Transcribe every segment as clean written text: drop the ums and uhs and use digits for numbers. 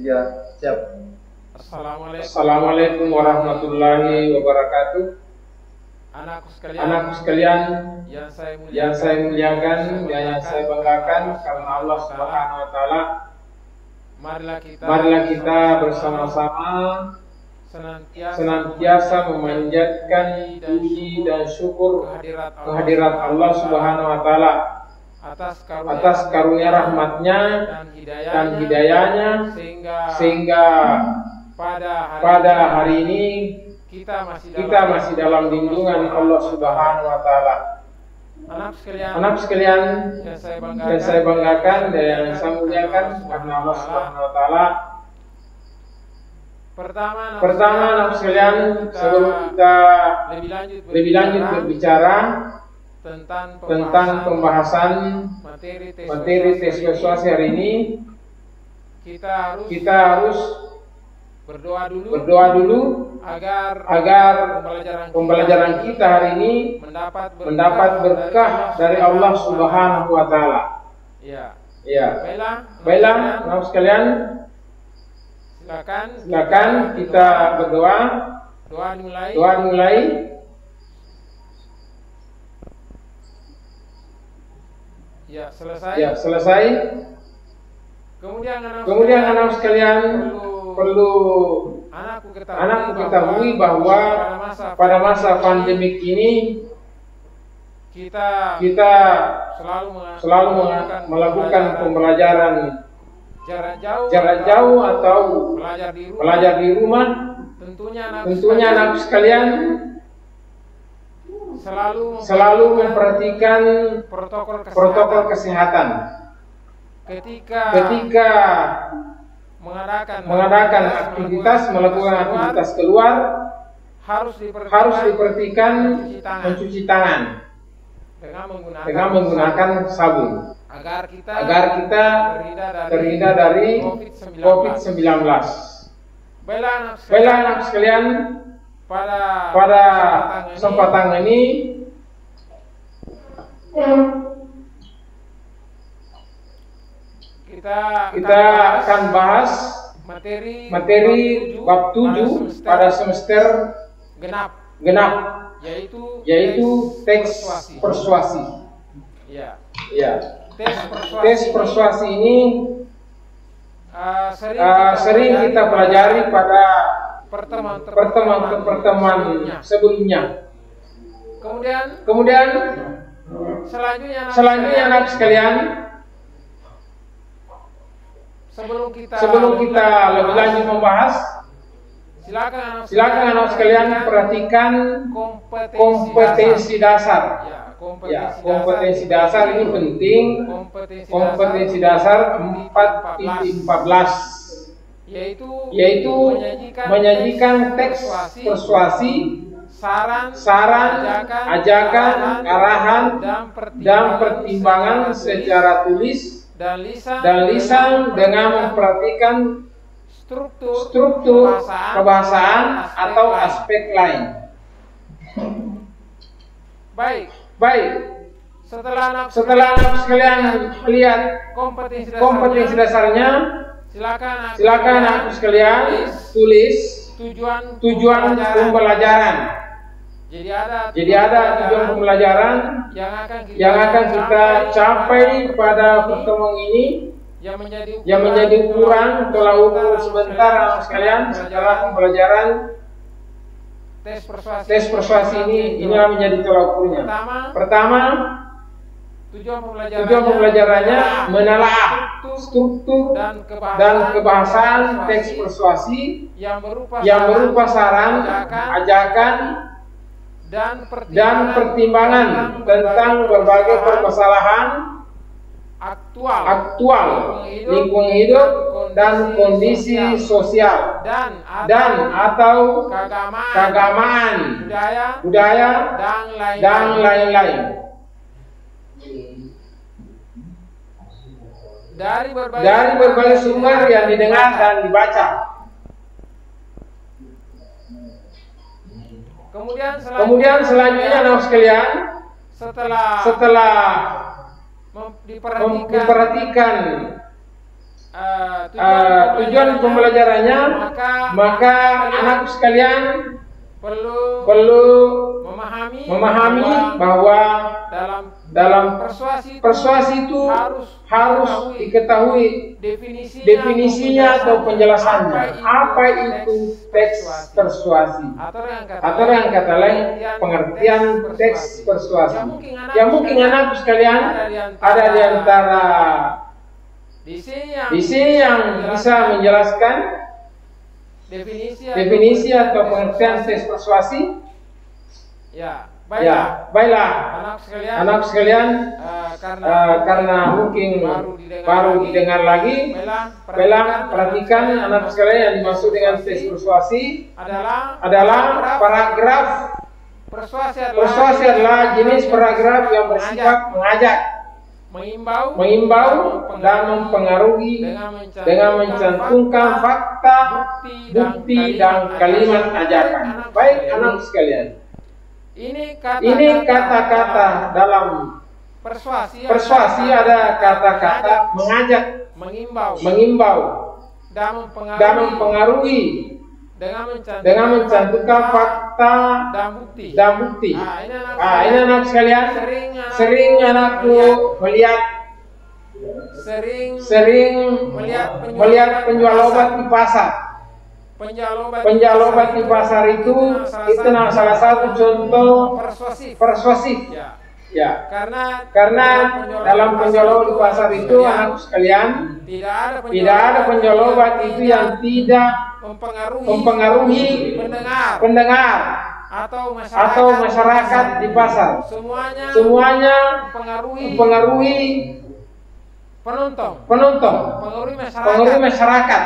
Ya, siap. Assalamualaikum warahmatullahi wabarakatuh. Anakku sekalian yang saya muliakan dan yang saya banggakan karena Allah Subhanahu wa taala, marilah kita bersama-sama senantiasa memanjatkan puji dan syukur kehadirat Allah Subhanahu wa taala atas karunia rahmatnya dan hidayahnya, sehingga pada hari ini kita masih dalam lindungan Allah Subhanahu wa taala. Anak sekalian yang saya banggakan dan yang saya muliakan karena Allah Subhanahu wa taala. Pertama anak sekalian, sebelum kita lebih lanjut berbicara tentang pembahasan materi tes persuasi hari ini, kita harus berdoa dulu agar pembelajaran kita hari ini mendapat berkah dari Allah Subhanahu wa taala. Ya. Baiklah, anak sekalian, silakan kita berdoa. Doa dimulai. Ya, selesai. Kemudian anak sekalian perlu anakku ketahui bahwa pada masa pandemik ini kita selalu melakukan pembelajaran jarak jauh atau belajar di rumah. Tentunya anak sekalian selalu memperhatikan protokol kesehatan ketika melakukan aktivitas keluar. Harus diperhatikan mencuci tangan dengan menggunakan sabun agar kita terhindar dari COVID-19. Baiklah anak sekalian, pada kesempatan ini kita akan bahas materi bab 7 pada semester genap, yaitu teks persuasi. Ya. Tes persuasi ini sering kita pelajari pada pertemuan sebelumnya. Kemudian selanjutnya anak sekalian, sebelum kita lebih lanjut membahas, silakan anak sekalian perhatikan kompetensi dasar. Kompetensi dasar ini penting. Kompetensi dasar 4.14 yaitu menyajikan teks persuasi, saran, ajakan, arahan, dan pertimbangan secara tulis dan lisan dengan memperhatikan struktur kebahasaan atau aspek lain. Baik. Setelah anak sekalian melihat kompetensi dasarnya, silakan anak sekalian tulis tujuan pembelajaran. Jadi ada tujuan pembelajaran yang akan kita capai pada pertemuan ini, yang menjadi ukuran tolak ukur sebentar anak sekalian setelah pembelajaran tes persuasi ini. Inilah menjadi tolak ukurnya. Pertama, tujuan pembelajarannya menelaah struktur dan kebahasaan teks persuasi yang berupa saran, ajakan, dan pertimbangan tentang berbagai permasalahan aktual lingkungan hidup dan kondisi sosial dan atau keagamaan, budaya, dan lain-lain. Dari berbagai sumber yang didengar dan dibaca. Kemudian selanjutnya anak sekalian, setelah diperhatikan tujuan pembelajarannya, maka anakku sekalian perlu memahami bahwa dalam persuasi itu harus diketahui definisinya atau penjelasannya. Apa itu teks persuasi? Atau yang kata lain pengertian teks persuasi. Yang mungkin anakku sekalian ada di antara di sini yang bisa menjelaskan definisi atau pengertian teks persuasi. Baiklah, anak sekalian, karena mungkin baru didengar lagi, baiklah perhatikan anak sekalian yang dimaksud dengan teks persuasi adalah paragraf. Persuasi adalah jenis paragraf yang bersifat mengajak, mengimbau dan mempengaruhi dengan mencantumkan fakta, bukti dan kalimat ajakan. Baik anak sekalian, ini kata-kata dalam persuasi ada kata-kata mengajak, mengimbau dan mempengaruhi dengan mencantumkan fakta dan bukti. Ini anak sekalian, sering anakku melihat penjual obat di pasar. Penjual obat di pasar itu salah satu contoh persuasif. Ya, karena dalam penjual obat di pasar itu anak sekalian tidak ada penjual obat itu yang tidak mempengaruhi pendengar atau masyarakat di pasar. Semuanya mempengaruhi penonton, mempengaruhi masyarakat.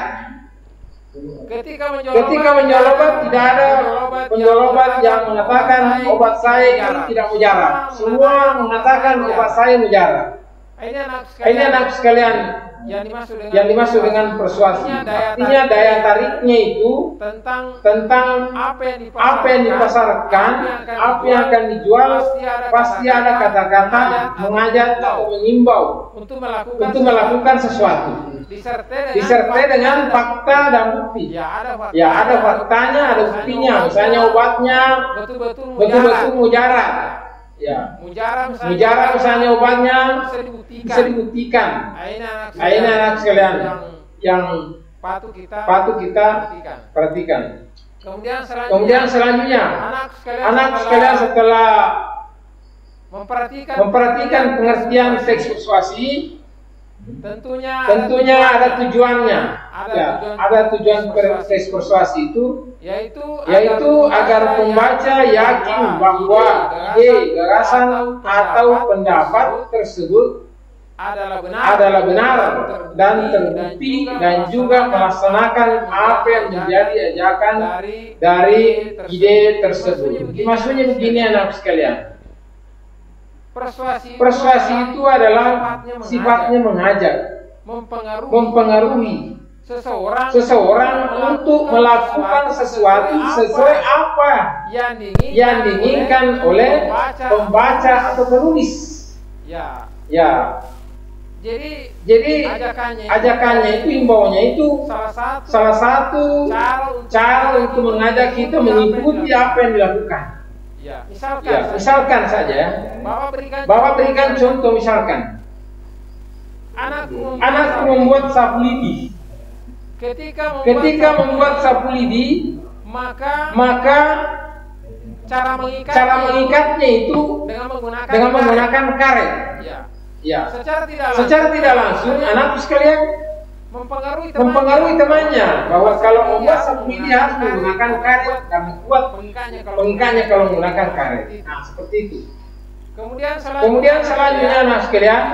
Ketika menjual obat, tidak ada penjual obat yang mengatakan obat saya ini tidak mujarab. Semua mengatakan obat saya mujarab. Ini anak sekalian yang dimaksud dengan persuasi. Artinya daya tariknya itu tentang apa yang dipasarkan, apa yang akan dijual, pasti ada kata-kata mengajak atau mengimbau untuk melakukan sesuatu. Disertai dengan fakta dan bukti. Ya ada faktanya, ada buktinya. Misalnya obatnya betul-betul mujarab. Ya, mujarab misalnya obatnya bisa dibuktikan. Ini anak sekalian yang patut kita perhatikan. Kemudian selanjutnya, anak sekalian setelah memperhatikan pengertian teks persuasi, tentunya ada tujuannya. Ada tujuan teks persuasi itu, yaitu agar pembaca yakin bahwa ide, gagasan atau pendapat tersebut adalah benar dan terbukti, dan juga melaksanakan apa yang menjadi ajakan dari ide tersebut. Maksudnya begini anak sekalian, persuasi itu adalah sifatnya mengajak, mempengaruhi seseorang untuk melakukan sesuatu sesuai apa yang diinginkan oleh pembaca atau penulis. Ya. Jadi ajakannya itu, himbauannya itu salah satu cara untuk mengajak kita mengikuti apa yang dilakukan. Misalkan saja, Bapak berikan contoh. Misalkan anakku membuat sapu lidi. Ketika membuat sapu lidi, maka cara mengikatnya itu dengan menggunakan karet. Ya. Secara tidak langsung anakku sekalian mempengaruhi temannya bahwa kalau membuat sapu lidi harus menggunakan karet karena kuat pengikatnya kalau menggunakan karet. Nah, seperti itu. Kemudian selanjutnya anak sekalian,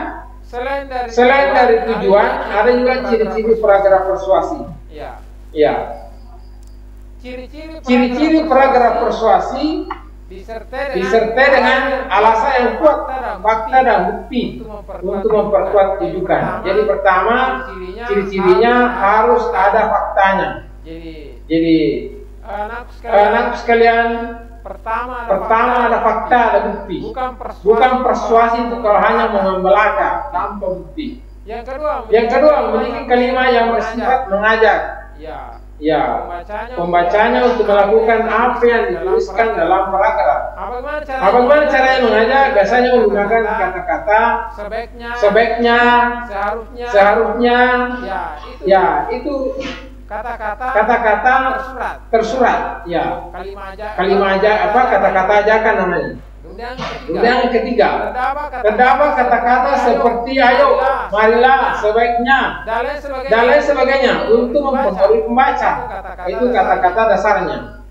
selain dari tujuan, ada juga ciri-ciri paragraf persuasi. Ya. Ciri-ciri paragraf persuasi disertai dengan alasan yang kuat, fakta dan bukti untuk memperkuat tujuan. Jadi pertama, ciri-cirinya harus ada faktanya. Jadi anak sekalian, pertama ada fakta, ada bukti. Bukan persuasi itu kalau hanya mengembelaka tanpa bukti. Yang kedua memiliki kalimat yang bersifat mengajak. Ya, pembacanya untuk melakukan apa yang dituliskan dalam paragraf. Bagaimana caranya mengajak? Biasanya menggunakan kata-kata sebaiknya, seharusnya. Ya, itu kata-kata tersurat. Ya, kalimat ajak apa? Kata-kata ajakan namanya. Kemudian yang ketiga, terdapat kata-kata seperti ayo, marilah, sebaiknya, dan lain sebagainya untuk mempengaruhi pembaca. Itu kata-kata dasarnya.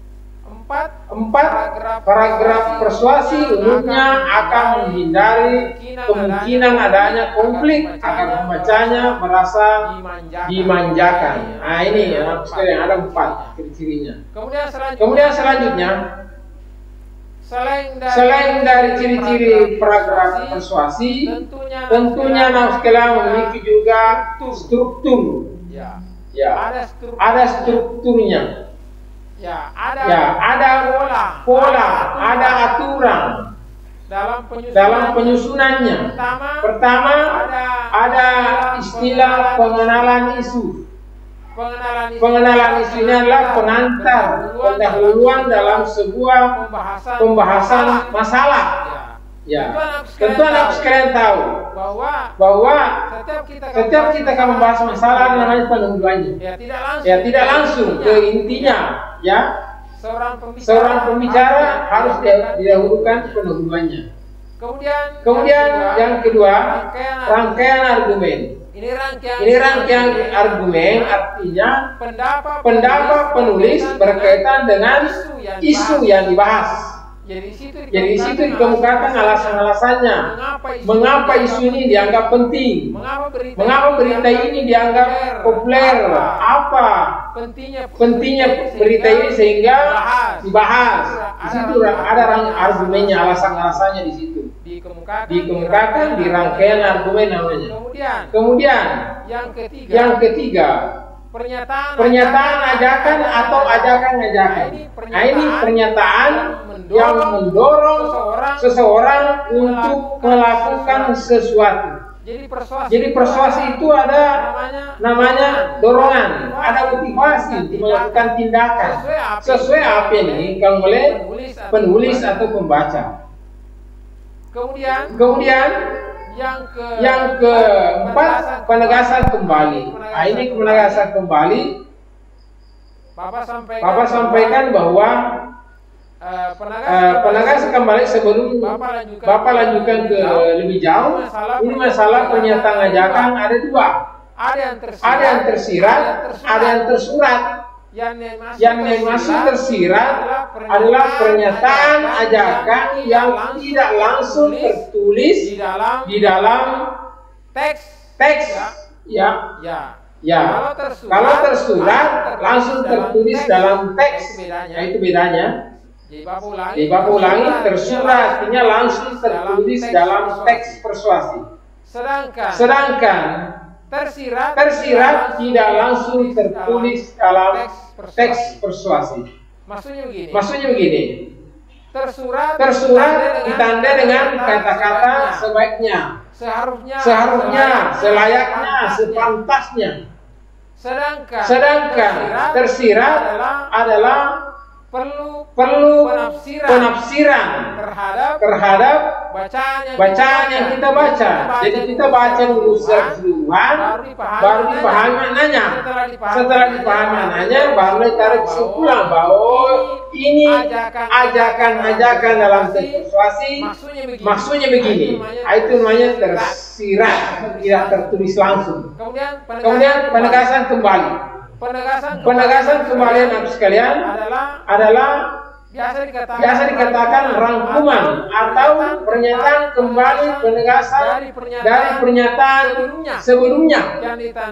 4. Paragraf persuasi umumnya akan menghindari kemungkinan adanya konflik agar pembacanya merasa dimanjakan. Nah ini yang ada 4 ciri-cirinya. Kemudian selanjutnya, selain dari ciri-ciri paragraf persuasi, tentunya naskah memiliki juga struktur. Ada strukturnya. Ada pola, ada aturan dalam penyusunannya. Pertama, ada istilah pengenalan isu. Pengenalan isu ini adalah pengantar pendahuluan dalam sebuah pembahasan masalah. Ya, tentu anak sekalian tahu bahwa setiap kita akan membahas masalah namanya pendahuluannya. Ya, tidak langsung ke intinya. Ya, seorang pembicara harus didahulukan pendahuluannya. Kemudian yang kedua, rangkaian argumen. Ini rangkaian argumen artinya pendapat penulis berkaitan dengan isu yang dibahas. Jadi di situ dikemukakan alasan-alasannya. Mengapa isu ini dianggap penting? Mengapa berita ini dianggap populer? Apa pentingnya berita ini sehingga dibahas? Di situ ada argumennya, alasan-alasannya di situ. Dikemukakan di rangkaian argumen namanya. Kemudian yang ketiga, pernyataan ajakan atau ajakan-ajakan. Nah ini pernyataan yang mendorong seseorang untuk melakukan sesuatu. Jadi persuasi itu ada namanya dorongan, ada motivasi untuk melakukan tindakan sesuai apa ini kalau oleh penulis atau pembaca. Kemudian yang keempat, penegasan kembali. Nah ini penegasan kembali. Bapak sampaikan bahwa penegasan kembali sebelum Bapak lanjutkan ke lebih jauh. Ini masalah pernyataan ajakan ada 2. Ada yang tersirat, ada yang tersurat. Yang masih tersirat adalah pernyataan ajakan yang tidak langsung tertulis di dalam teks. Ya. Kalau tersurat langsung tertulis dalam teks. Nah, itu bedanya. Jadi Bapak ulangi, tersurat artinya langsung tertulis dalam teks persuasi. Sedangkan tersirat tidak langsung tertulis dalam teks persuasi. Maksudnya begini. Tersurat ditandai dengan kata-kata sebaiknya, seharusnya, selayaknya, sepantasnya. Sedangkan tersirat adalah perlu penafsiran terhadap bacaan yang kita baca. Jadi kita baca dulu keseluruhan, baru dipahami maknanya. Setelah dipahami maknanya, baru tarik kesimpulan bahwa ini ajakan-ajakan dalam teks persuasi maksudnya begini. Itu namanya tersirat, tidak tertulis langsung. Kemudian penegasan kembali. Penegasan kembali anak sekalian adalah biasa dikatakan rangkuman atau pernyataan kembali penegasan dari pernyataan sebelumnya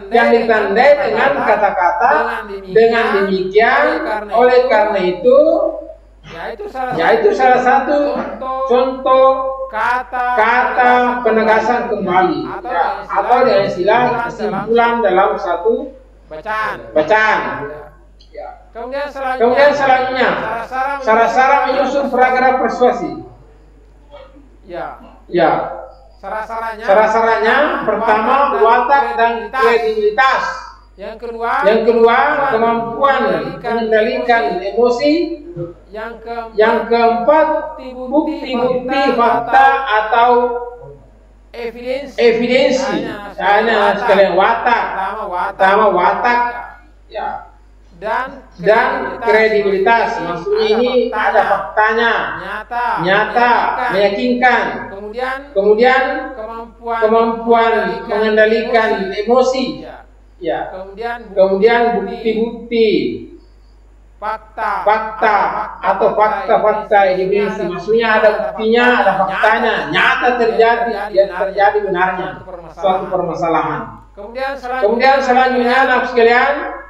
yang ditandai dengan kata-kata dengan demikian. Oleh karena itu, yaitu salah satu contoh kata penegasan kembali atau dengan istilah kesimpulan dalam satu bacaan. Kemudian selanjutnya, cara-cara menyusun paragraf persuasi. Syarat-syaratnya pertama watak dan kredibilitas. Yang kedua kemampuan mengendalikan emosi. Yang keempat bukti-bukti fakta atau evidensi. Hanya sekalian watak. Pertama watak. Ya. Dan kredibilitas, maksudnya ini ada faktanya, nyata, meyakinkan. Kemudian kemampuan mengendalikan emosi. Ya. Kemudian bukti-bukti fakta atau fakta evidensi, maksudnya ada buktinya, ada faktanya, nyata terjadi benarnya suatu permasalahan. Kemudian selanjutnya anak sekalian,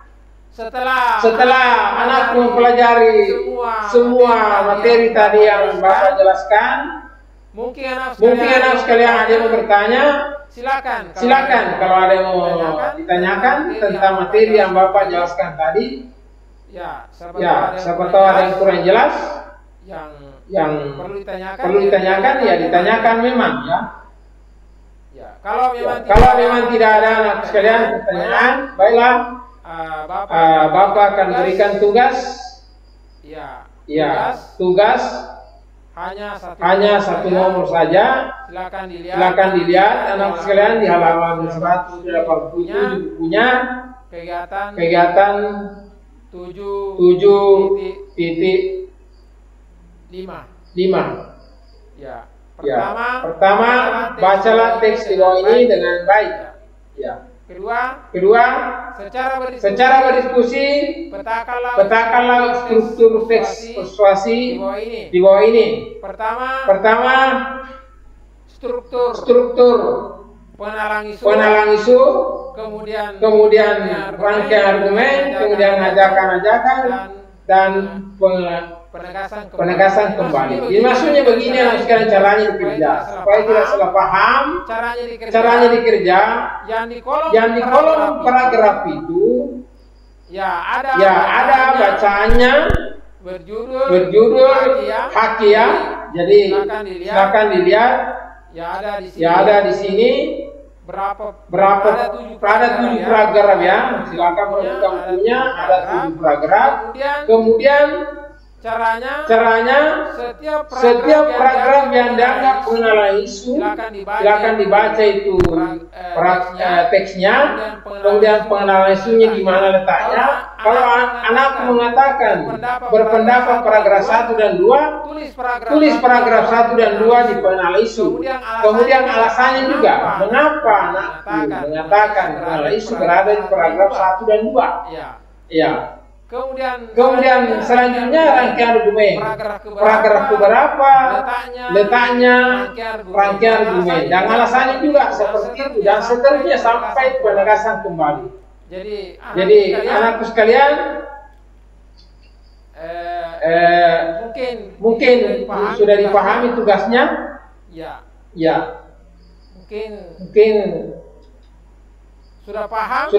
setelah anak mempelajari semua materi tadi yang Bapak jelaskan, mungkin anak sekalian ada yang mau bertanya, silakan kalau ada yang mau ditanyakan tentang materi yang Bapak jelaskan tadi. Siapa tahu ada yang kurang jelas, yang perlu ditanyakan, ya ditanyakan memang ya. Kalau memang tidak ada anak sekalian pertanyaan, baiklah. Bapak akan berikan tugas. Tugas hanya satu nomor saja. Silakan dilihat anak sekalian di halaman 187 bukunya. Kegiatan 7.5. Pertama, bacalah teks di bawah ini dengan baik. Kedua, secara berdiskusi, petakanlah struktur teks persuasi di bawah ini. Pertama, struktur pengenalan isu, kemudian rangkaian argumen, kemudian ajakan-ajakan, dan penegasan kembali. Jadi maksudnya begini anak sekalian caranya dikerja supaya tidak salah paham. Caranya dikerja yang di kolom paragraf itu ada bacaannya berjudul Hakiyah. Jadi silakan dilihat. Ada di sini ada 7 paragraf ya. Silakan membuka bukunya, ada 7 paragraf. Kemudian caranya setiap paragraf yang dianggap pengenalan isu silakan dibaca itu teksnya, kemudian pengenalan isunya di mana letaknya. Kalau anak mengatakan berpendapat paragraf 1 dan 2, tulis paragraf 1 dan 2 di pengenalan isu. Kemudian alasannya juga mengapa anakku mengatakan pengenalan isu berada di paragraf 1 dan 2. Ya. Kemudian selanjutnya rangkaian argumen. Paragraf keberapa, letaknya, rangkaian argumen, dan alasannya juga seperti itu, dan seterusnya sampai penegasan kembali. Jadi anakku sekalian, mungkin sudah dipahami tugasnya. Ya. Mungkin sudah paham.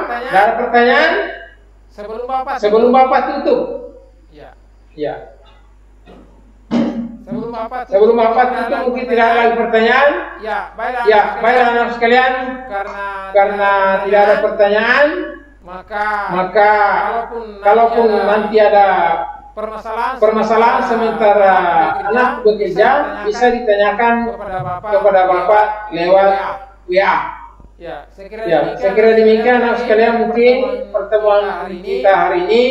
Tidak ada pertanyaan? Sebelum Bapak tutup. Sebelum Bapak tutup mungkin tidak ada lagi pertanyaan. Baiklah anak sekalian. Karena tidak ada pertanyaan, maka kalaupun nanti ada permasalahan sementara anak bekerja, bisa ditanyakan kepada Bapak lewat WA. Saya kira demikian anak sekalian mungkin pertemuan kita hari ini.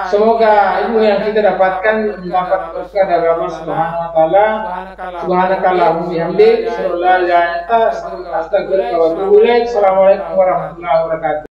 Semoga ilmu yang kita dapatkan mendapat berkah dari Allah Subhanahu wa taala. Subhanakallahumma bihamdik, asyhadu an la ilaha illa anta, astaghfiruka wa atubu ilaik. Assalamualaikum warahmatullahi wabarakatuh.